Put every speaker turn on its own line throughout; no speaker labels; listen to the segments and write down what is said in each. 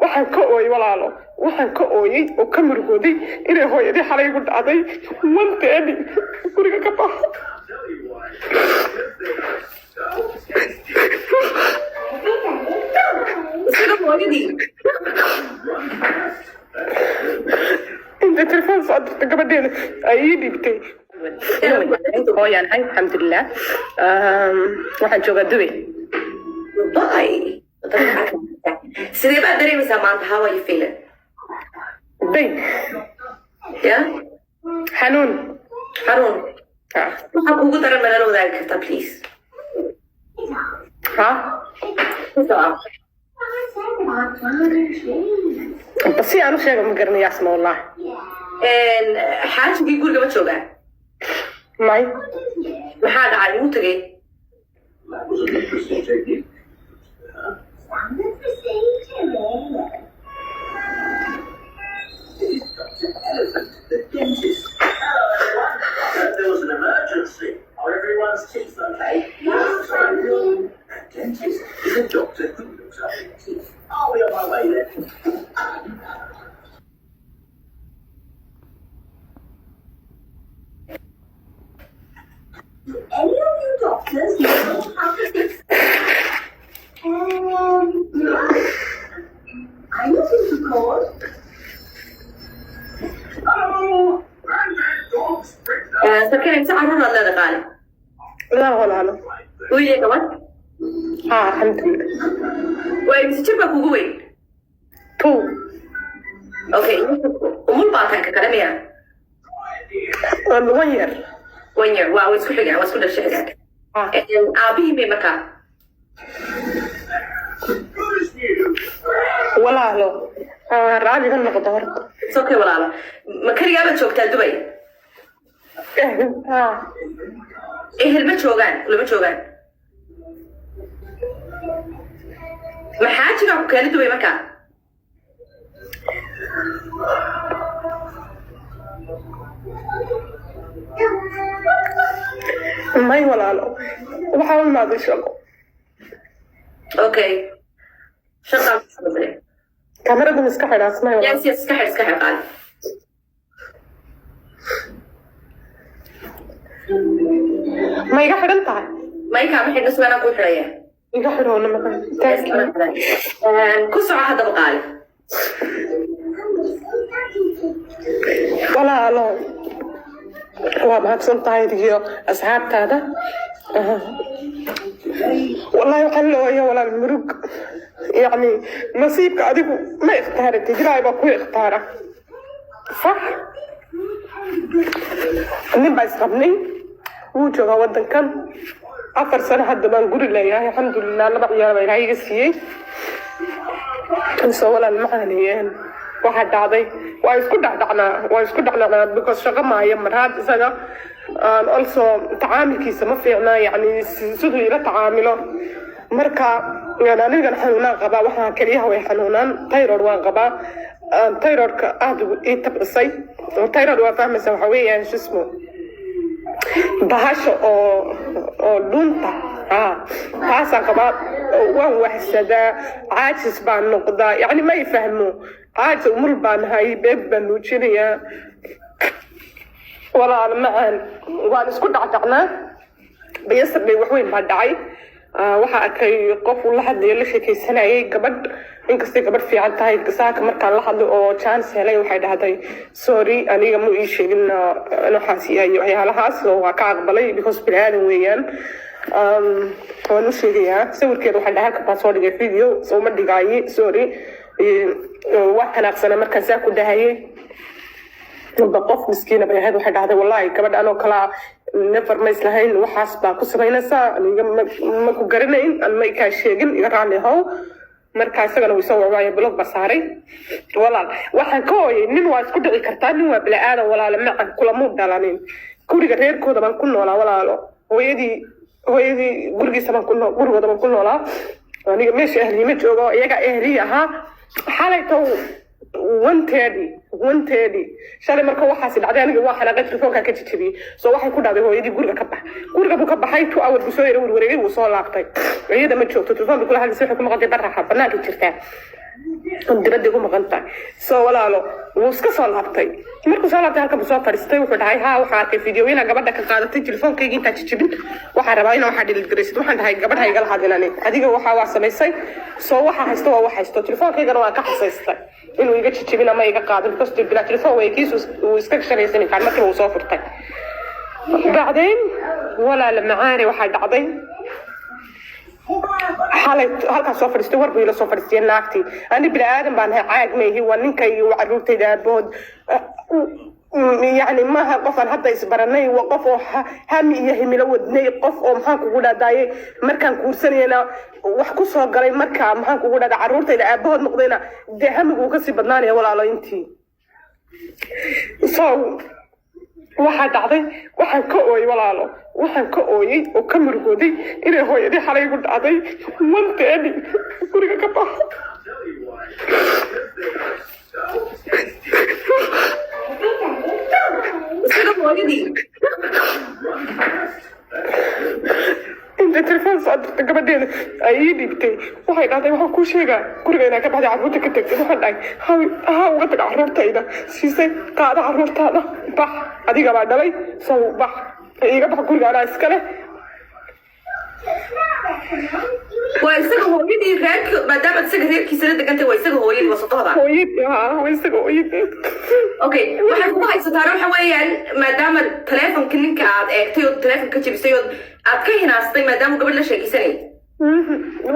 waxaan ka ooyay walaalo waxaan ka ooyay oo ka murugooday inay hooyadii xalay igu dhacday wanteeni guriga ka baxo inta telefoon socodta gabadheeda ay ii dhiibtay hooyaan hay alxamdulilah waxaan joogaa Dubai.
Sidee baad dareemaysaa maanta? How are you feeling?
Pain.
Yeah?
Xanuun.
Waxaa kuugu daran ma nala wadaagi kartaa please?
Basi aan u sheega ma garanaya asma wallah.
Xaajigii guriga ma joogaa?
May.
Maxaa dhacay? Wuu tagay?
The dentist. There was an emergency. Are everyone's teeth okay? Yes, dentist is a doctor who looks after your teeth. I'll be on my way then. Do any of you doctors know how to fix I know who to call. Oh,
Sakeen imse carruur aad leedahay?
لا walaalo.
Wiilay gabadh?
alxamdulilah.
Waa imse jir baa kugu weyn?
2.
Okay, umul baa kan ka kale miya?
1 year.
1 year. Waa isku xigaa, waa isku dhashay xigaa. Aabihii bay markaa?
walaalo raaliga noqdo horta.
It's okay walaalo. Ma kaligaa baad joogtaa Dubai? Ehel ma joogaan? Lama joogaan? Maxaa jira ku keenay Dubai markaa?
may walaalo waxaa u imaaday shaqo.
Okay. Shaqaa
kamarada iska xidhaas may walaalo.
Yes, iska xir qaali.
ma iga xidhan tahay?
Mayka ma xidhna su'aala ku xidhaya.
iga xidhoona ma
ku soco hadaba qaali.
walaalo waa mahadsan tahay iyo asxaabtaada. wallahi waxaan leeyahay walaal murug يعني نصيبك أديك ما اختارت تجري بقول اختاره صح نبى يسقبني وجهه ودن كان 4 سنة حد ما نقول له يا الحمد لله لا بقى يا بقى يجسيه نسوي المعنيين واحد عادي ويسكت على بكرة شغل معي مرات إذا also تعامل كيس ما فينا يعني سوي لا تعامله marka anigan xanuunaan qabaa waxaa kaliya way xanuunaan thyroid waan qabaa thyroidka aad ii tabcisay thyroid waa fahmaysa waxa weeyaan jismo bahasha oo dhunta taasaan qabaa waan waxsadaa caajis baan noqdaa yani ma i fahmo caajis umul baan hay beeb baan nuujinayaa walaal macaan waan isku dhacdhacnaa yesterday wax weyn baa dhacay waxa arkay qof uu la hadlayo la sheekaysanayay gabadh inkastay gabadh fiican tahay saaka markaan la hadlo oo chance helay waxay dhahday sorry aniga ma ii sheegin waxaas yahay waxyaalahaas oo waa ka aqbalay because bini'aadan weeyaan waan u sheegayaa sawirkeeda waxaan dhahay halka baan soo dhigay video soo ma dhigaayi sorry waa xanaaqsana markaan saa ku dhahayay qof miskiina bay ahayd waxay dhahday wallahi gabadh anoo kala never ma islahayn waxaas baa ku samaynaysaa aniga ma ku garanayn aan ma kaa sheegin iga raali how markaa isagana way soo wacwaaya blog ba saaray walaal waxaan ka ooyay nin waa isku dhici kartaa nin waa bila'aadan walaalo macan kulamuu dhalanin guriga reerkooda baan ku noolaa walaalo hooyadii gurigooda baan ku noolaa aniga meesha ahliima joogo iyaga ahliyi ahaa xalayto 130 shalay marka waxaas dhacday aniga waa xanaaqay telefoonka ka jijibiyay soo waxay ku dhacday hooyadii guriga buu ka baxay 2 hours buu soo yara wareegay wuu soo laabtay iyada ma joogto telefoonka kula hadlaysa waxay ku noqotay baraha banaanka jirtaa dibadda ugu maqan tahay soo walaalo wuu iska soo laabtay markuu soo laabtay halkan buu soo fadhiistay wuxuu dhahay haa waxaan arkay fideoyina gabadha ka qaadatay telefoonkayga intaa jijibin waxaan rabaa inaan waxaa dhiligaraysid waxaan dhahay gabadha igala hadlinani adiga waxaa waa samaysay soo waxaa haysto waa wax haysto telefoonkaygana waan ka xasaystay inuu iga jijibin ama iga qaadin because bilaa telefoon weykiisu uu iska shanaysan kaan markiiba uu soo furtay bacdayn walaala macaani waxaa dhacday xalay halkaas soo fadhiistay war buu ila soo fadhiistay naagtii ani bini aadan baan ahay caag meehi waa ninkayga waa caruurtayda aabahood يعني ما قفن حتى يسبرني وقف هامي يهمي لو ودني قف أو محن كوجودا داي مركان كورسني أنا وحكوسها قري مركان محن كوجودا دا عرورتي دا أبوه نقدينا ده هم كوكسي بدناني ولا على إنتي صو واحد عضي واحد كأوي ولا على واحد كأوي وكمل جودي إلى هو يدي حلا يقول عضي وانت أني كوريك كبا انت تلفون صدرت قبل ايدي بتي waxay dhacday waxaan ku sheegaa gurigeena ka baxday carruurta ka tagtay waxaan dhahay ha uga tag carruurtayda siisay qaada carruurtaada bax adiga baa dhalay soo bax iga bax gurigaana iskale
ويسقى هويدي ريك ما دام تسقى ريك كيسنة دكانتي ويسقى هويدي وسطها
هويدي ويسقى هويدي
اوكي waxay ku haysataa waxa weeyaan maadaama telefoonka ninka aad eegtay oo telefoonka jibisay oo aad ka hinaastay maadaama gabadh la sheekaysanay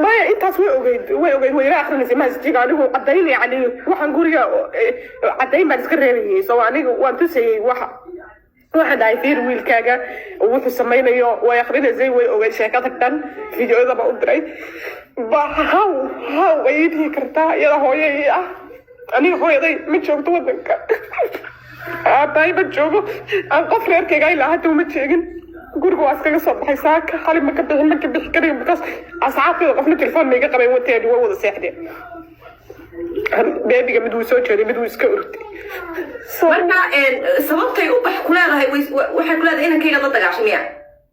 maya intaas way ogeyd way ila akhrinaysa ma isjiga anigu cadayn yani waxaan guriga cadayn baan iska reebayay soo anigu waan tusayay waxa واحد عايفير ويلكاجا ووحو سمينيو ويخرينا زي وي شيكاتك دان فيديو إذا بقدري هاو ويدي كرتا يلا هويا أني هويا دي متشوق تودنك أباي بتشوقو أنقف ريركي جاي لهاتو متشيجن guriga waa iskaga soo baxay saaka xalib ma ka bixi karin because asxaabtayda qofna telefoon mayga qabay wateedi waa wada seexdeen beebiga mid wuu soo jeeday mid wuu iska urtay
marka sababtay u bax ku leedahay waxay ku leedahay inankayga la dagaashamiya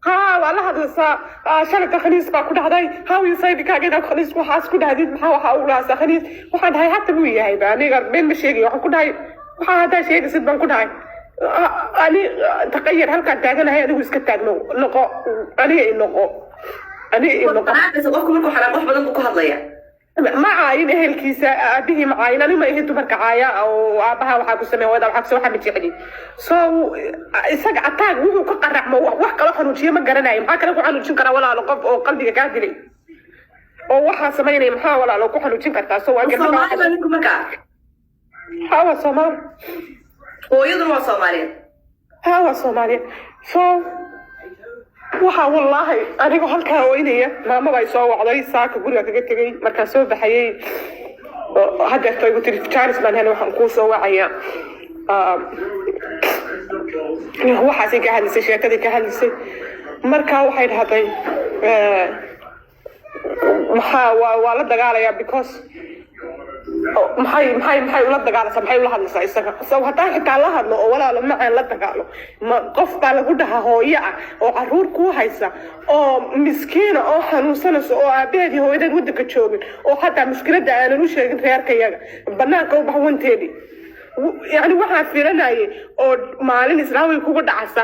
ها والله هذا شركة خليج باكو هذاي هاو يصيد كاجنا خليج وحاس كده هذي محاو حاول خليج وحد هاي حتى بوي هاي باني بين مشيجي وحن كده هاي وهذا شيء يصير بان كده هاي أنا تغير هل كان تاجنا هاي أدوس كتاجنا لقى أنا
أنا بس أقولكم إنكم حرام واحد بدن بكو هضلية
ما عاين هالكيسة أبيه معاين أنا ما يهدو برك عايا أو أبها وحاكو سمي وهذا وحاكو وحا بتيعني سو إساق عتاق وهو كقرع ما وحكا لحنو جيه ما قرناي محاكا لكو حنو جين كرا ولا لقف أو قلبي كادلي أو وحا سميني محا ولا لكو حنو جين كرتا سو أنك
وصومالي بانكم مكا
هاو صومال
هو يضروا صومالي
هاو صومالي سو waxa wallahi anigu halka weynaya maama bay soo wacday saaka guriga kaga tagay marka soo baxayay hadda ay ku tiri Charles man hana waxaan ku soo wacaya waxa si ka hadisay sheekadii ka hadisay marka waxay dhahday waa la dagaalaya because maxay ula dagaalaysaa maxay ula hadlaysaa isaga soo hataa xitaa la hadlo oo walaalo macaan la dagaalo ma qof baa lagu dhahaa hooyo ah oo caruur ku haysa oo miskiina oo xanuunsanaysa oo aabaheedii hooyadeed waddanka joogin oo hataa mushkiladda aanan u sheegin reerkayaga banaanka u bax wanteedii yani waxaa filanayay oo maalin islaamay kugu dhacaysa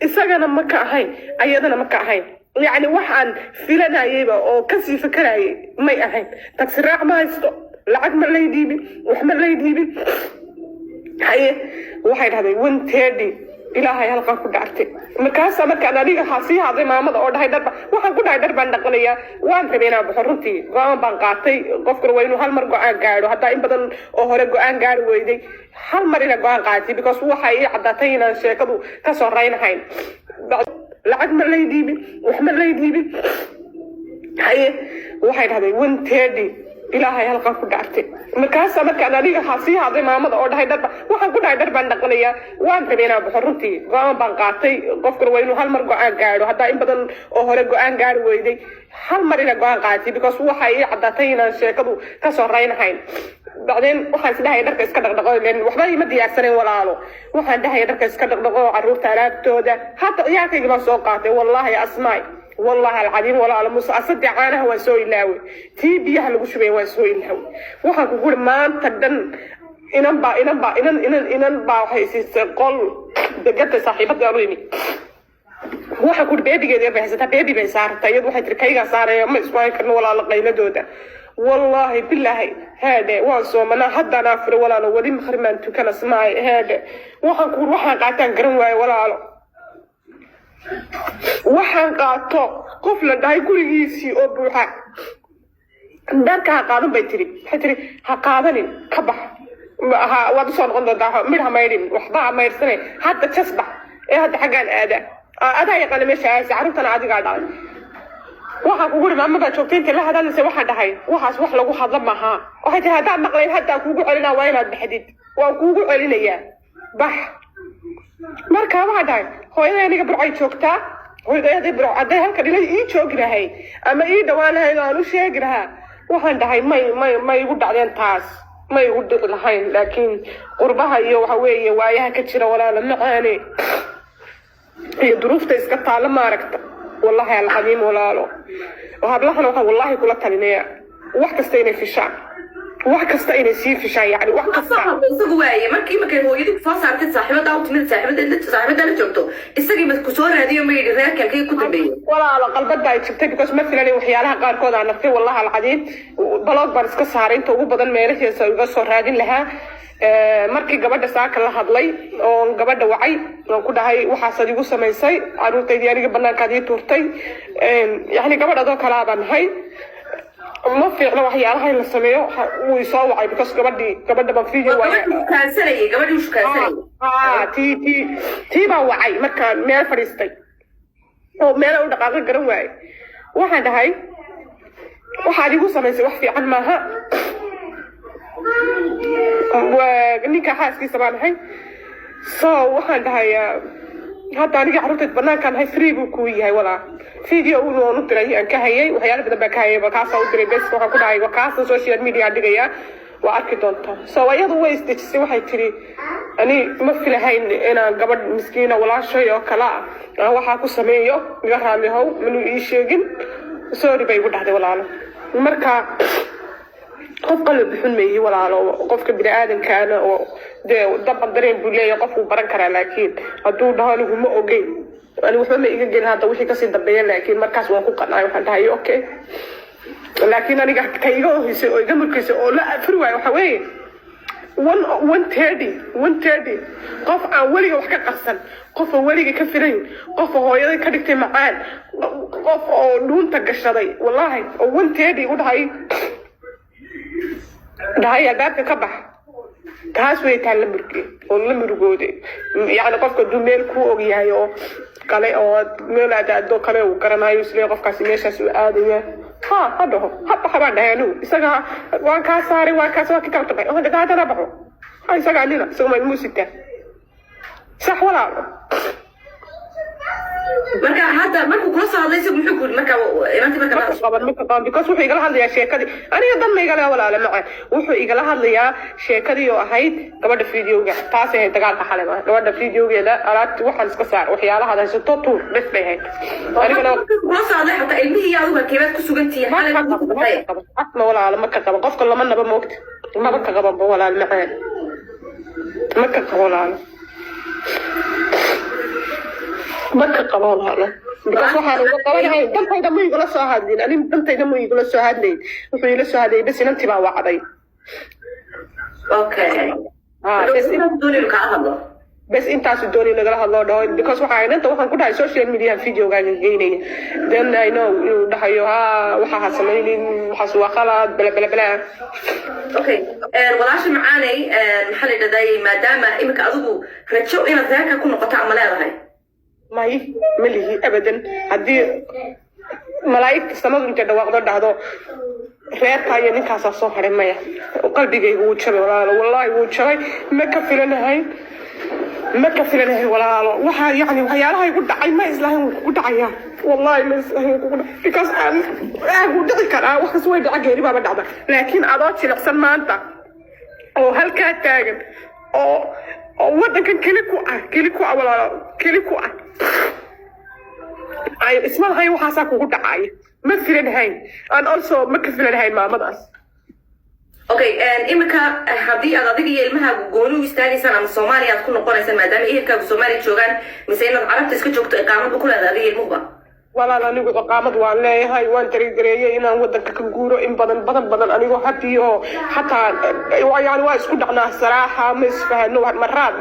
isagana ma ka ahayn ayadana ma ka ahayn yani waxaan filanayayba oo kasii fikarayay may ahayn taksi raac ma haysto lacag ma leydhiibin wax ma leydhiibin haye waxay dhahday wanteedii ilaahay halkan ku dhaartay markaas markaan aniga sii hadlay maamada oo dhahay dharba waxaan ku dhahay dhar baan dhaqanayaa waan rabay inaan baxo runtii go-aan baan qaatay qofkuna waa inuu hal mar go-aan gaadho haddaa in badan oo hore go-aan gaari weyday hal mar inaan go-aan qaatay because waxay ii caddaatay inaan sheekadu ka soo raynahayn lacag ma leydhiibin wax ma leydhiibin haye waxay dhahday wanteedii ilaahay halkan ku dhaartay markaas markaan aniga sii hadlay maamada oo dhahay dharba waxaan ku dhahay dhar baan dhaqanayaa waan rabay inaan baxo runtii go-aan baan qaatay qofkuna waa inuu hal mar go-aan gaadho haddaa in badan oo hore go-aan gaari weyday hal mar inaan go-aan qaatay because waxay ii caddaatay inaan sheekadu ka soo raynahayn bacdeen waxaan isdhahay dharka iska dhaqdhaqo len waxba ima diyaarsanen walaalo waxaan dhahay dharka iska dhaqdhaqo carruurta alaabtooda hata ciyaalkayga baan soo qaatay wallaahi asmaay والله العظيم ولا على مصاصدي عانها وسوي لاوي تي بيها لو شبي وسوي لاوي waxaan ku guri maanta dhan inan baa waxay siisay qol degada saaxiibada aan u yimi waxa ku beebigeeda bay haysataa beebi bay saartay iyadu waxay tirkayga saaraya ma isku hay karno walaalo qayladooda wallahi billahi hada waan soomana haddana afur walaalo wali makhrimaan tukana smaay hada waxaan qaataan garan waayo walaalo waxaan qaato qof la dhahay gurigiisii oo buuxa dharka ha qaadan bay tiri waxay tiri ha qaadanin ka bax waad soo noqon doontaa mid ha maydhin waxba ha mayrsane hadda jasba ee hadda xaggaan adaa yaqaana meesha aasi carruurtana adigaa dhalay waxaan kugu ri maama baa joogtay inta la hadalise waxaa dhahay waxaas wax lagu hadla maaha waxay tiri haddaan maqlayn haddaan kuugu celinaa waa inaad baxdid waan kuugu celinayaa bax markaa waxaa dhahay hooyada aniga burcay joogtaa hooyadayadii burc hadday halkan ila ii joogi lahay ama ii dhawaan lahayd aan u sheegi lahaa waxaan dhahay may igu dhacdeen taas may igu dhici lahayn laakiin qurbaha iyo waxa weeye waayaha ka jira walaalo macaane iyo duruufta iska taalla maaragta wallahi alcadiim walaalo وهبلهنا وحنا والله كل تلينيا واحد استينا في الشعب واحد استينا سي في الشعب يعني واحد
صح سقوايا ما كان هو يدك فاصل تتصاحب ده وتمن صاحب ده صاحب ده جبته السقي مسكسور هذه يوم يدرك كي كتب بيه
ولا على قلب ده يشبتك بس مثلا وحيالها قال كود عن نفسي والله العظيم بلاط برس كسر انت وبدل ما يرث يسوي هذه لها markii gabadha saaka la hadlay oo gabadha wacay oo ku dhahay waxa igu sameysay aruurteedii aniga banaankaadii tuurtay yani gabadha kala baan hay ma fiicna waxyaalaha la sameeyo uu soo wacay because gabadha ba fiiyo waa
kaansanay gabadhu isku kaansanay
tii baa wacay marka meel fadhiistay oo meel u dhaqaaqo garan waay waxaan dhahay waxa igu sameysay wax fiican maaha ninka xaaskiisa baan ahay so waxaan dhahay hadda aniga carruurteed banaankaan ahay free buu ku yahay walaa video uu noo diray aan ka hayay waxyaalo badan baan ka hayay kaas u diray bes waxaan ku dhahay kaas social media dhigaya waa arki doontaa so ayadu way isdejisay waxay tiri ani ma filahayn inaan gabadh miskiina walaashay oo kala waxaa ku sameeyo iga raalihow manuu ii sheegin sorry bay igu dhahday walaalo marka qof qalbi xun meeyay walaalo qofka bini aadankaana oo dab dareen buu leeyahay qofku baran karaa laakiin hadduu dhaho anigu ma ogeyn ani waxba ma iga gelin hadda wixii kasii dambeeya laakiin markaas waan ku qanacay waxaan dhahay okay laakiin aniga ka iga hoysay oo iga murkaysay oo la afri waayo waxa weeye 130 qof aan weliga wax ka qarsan qof oo weliga ka filayn qof oo hooyaday ka dhigtay macaan qof oo dhuunta gashaday wallahi oo 130 u dhahay دهاي الباب كبح كاس ويتعلم مركي والله مرجودي يعني قفك دوميل كو أوجيهايو قالي أو ميل هذا دو كله وكرنا يسلي قف كاسميش سؤالية هذا هو حتى حبان ده يعني إسقى وان كاساري وان كاسوا كي كم تبعي هذا قاعد ربعه هاي إسقى علينا سوما الموسيقى صح ولا
marka hadda markuu kula soo hadlay muxuu ku marka
marka qaban because wuxuu igala hadlayaa sheekadii aniga dan ma igala walaalo macaan wuxuu igala hadlayaa sheekadii oo ahayd gabadha videoga taas ay dagaalka xalay gabadha videogeeda alaabta waxaan iska saar waxyaalaha haysato tuur bes bay ahayd anigana
kula soo hadlay hatta ilmihii aduga keebad ku sugantihiin xalay
asma walaalo ma ka qaban qofka lama naba moogta ma ka qaban walaalo macaan ma ka qaban walaalo marka qaboon halo because waxaan uga qabanahay dantayda ma igula soo hadlin ani dantayda ma igula soo hadlay wuxuu ila soo hadlay bas inantii baa wacday
okay
bas intaas dooni lagala hadlo dhaho because waxaan ku dhahay social media videoga geynaya then I know inuu dhahayo waxa sameeyeen waxa waa qalad bala
okay walaasha macaanay maxay dhadayay maadaama imika adigu rajo inaad reerka ku noqoto ama leedahay
may malihi abadan haddii malaa'igta samadu inta dhawaaqdo dhahdo reerka iyo ninkaas soo haray maya qalbigaygu wuu jabay walaalo wallahi wuu jabay ma ka filanahay walaalo waxa yani waxyaalaha igu dhacay ma islaahin ku dhacaya wallahi ma islaahin ku dhacay because aan dhici karaa waxaas way dhaca geeri baaba dhacda laakiin adoo jilicsan maanta oo halkaa taagan oo wadankan keli ku ah walaalo keli ku ah اسمها هاي وحاساك وقلت عاي ما فيلن هاي أنا also ما كفيلن هاي مع مدرس.
اوكي imika haddii aad adiga iyo ilmaha gooni u istaagaysaan ama Soomaaliya aad ku noqonaysaan maadaama ehelkaagu Soomaaliya joogaan mise inaad carabta iska joogto iqaamad ku leedahay adiga ilmuhuba
ولا أنا نقول قامت وعليه هاي وان تريدريه إن ودك كجورو إن بدن أنا جو حبيه حتى يعني وايد كل عنا الصراحة مش فهنو مرات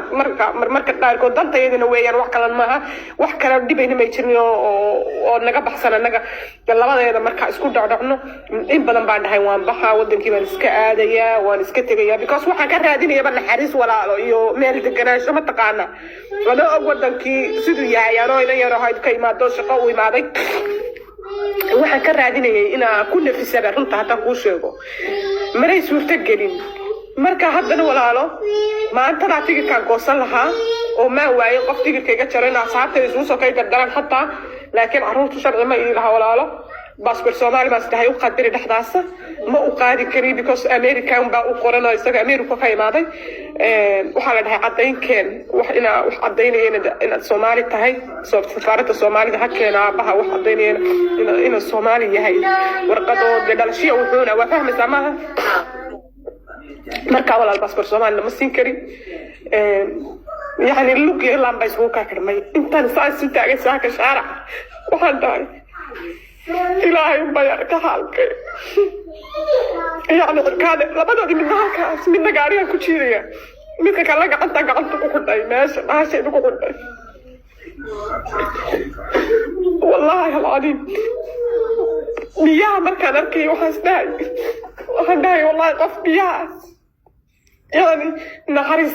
مركز داركو دان تيجي نويا وحكلا معها وحكلا دي بيني ما يشرني أو نجا بحسنا نجا يلا ما ده مركز كل عنا إن بدن بعد هاي وان بحا ودن كمان سكادة يا وان سكتة because وحكا هذين يبان الحارس ولا يو ميل تجناش ما تقعنا وأنا أقول دنكي سيدو يا روينا يا روحي كيما دوش قوي ما waxaan ka raadinayay inaa ku nafisada runta hataa kuu sheego maray suurta gelin marka haddana walaalo maantadaa tigirkaan goosan lahaa oo maa waaye qof tigirkayga jaro in asxaabtayda isugu soo kay dardaran xataa laakiin carruurtu sharci ma ii laha walaalo baaskor Soomaali baa sadehay u qadari dhaxdaasa ma u qaadi kari because American baa u qoranayo isaga America ka imaaday waxa la dhahay cadaynkeen wax ina wax cadaynayeen in Soomaali tahay safaaradda Soomaalida hakeena baha wax cadaynayeen in Soomaali yahay warqadooda dhalashiyo wuxuuna waa fahmaysaa maaha marka walaal baaskor Soomaali ma siin kari يعني اللوك يلعب بيسبوكا كرمي انت نساء ستة اجي ساعة كشارع وحد داي إلهي مبيعك حالك يعني كان لبدا دي من هاكاس من نقاريا كتيريا مثل كان لك قعنت كوكوتاي ماشي كوكوتاي والله العظيم بيها مركان اركي وحسداي والله قف بيها يعني نحرس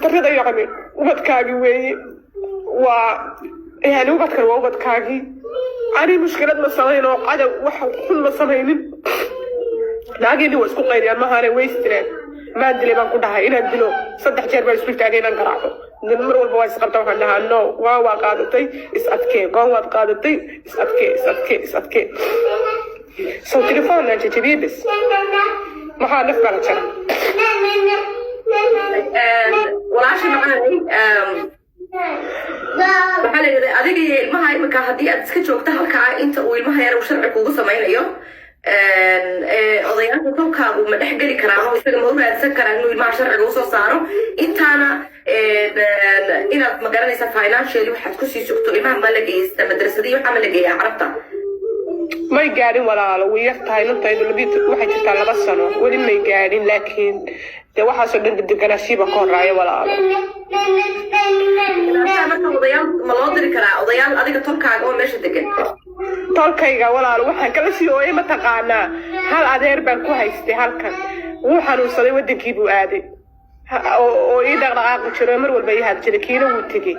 الرضا يعني وبدكاغي وي يعني وبدكر وبدكاغي أنا مشكلة مسامين وقعدة وح كل مسامين لاقيني واسكو غيري ما هاني ويسترين ما أدري ما كنت هاي إن أدلو صدق جرب السويت علينا نقرأه نمر والبوايس قبضة وحنا هنو واو قادتي إسأتكي واو قادتي إسأتكي سو تليفون أنت تبي بس ما حالف بلا شر
walaasha macnaheedu waxa la yiraahdaa adiga ilmaha imika hadii aad iska joogto halka inta uu ilmaha yar uu sharci kugu sameeyo odayaasha tolkaagu ma dhex gali karaan oo isaga ma u raadsan karaan inuu ilmaha sharciga u soo saaro intaana inaad ma garanaysaa financially waxaad ku sii sugto ilmaha ma la geeysta madrasadii waxa ma la geeyaa carabta
ما يقارن ولا ويفتح نقطة إذا لبيت واحد يفتح لبس سنة ولي ما يقارن لكن ده واحد صدق الدكان شيء بكون رأي ولا
مثلا وضيال ملاذر كلا وضيال أديك تركع أول ماشي الدكان
تركيا ولا واحد كل شيء أي ما تقعنا هل أدير بنكو هيستي هل كان وحنا وصلي ودك يبو عادي أو إذا رأى كشرمر والبيها تجلكينه وتجي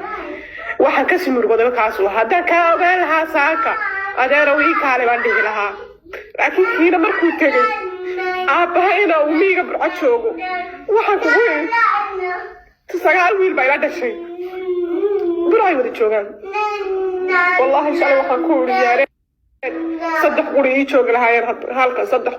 واحد كسم رقدة كاسو هذا كابلها ساكا أدير ويك على بندي لها لكن هنا مركو تجي أبهينا وميجا برعشوجو واحد كوي تسأل ويل بيلا دشي براي ودي شوغان والله إن شاء الله واحد كوري يا ريت صدق قولي شوغل هاي هالك صدق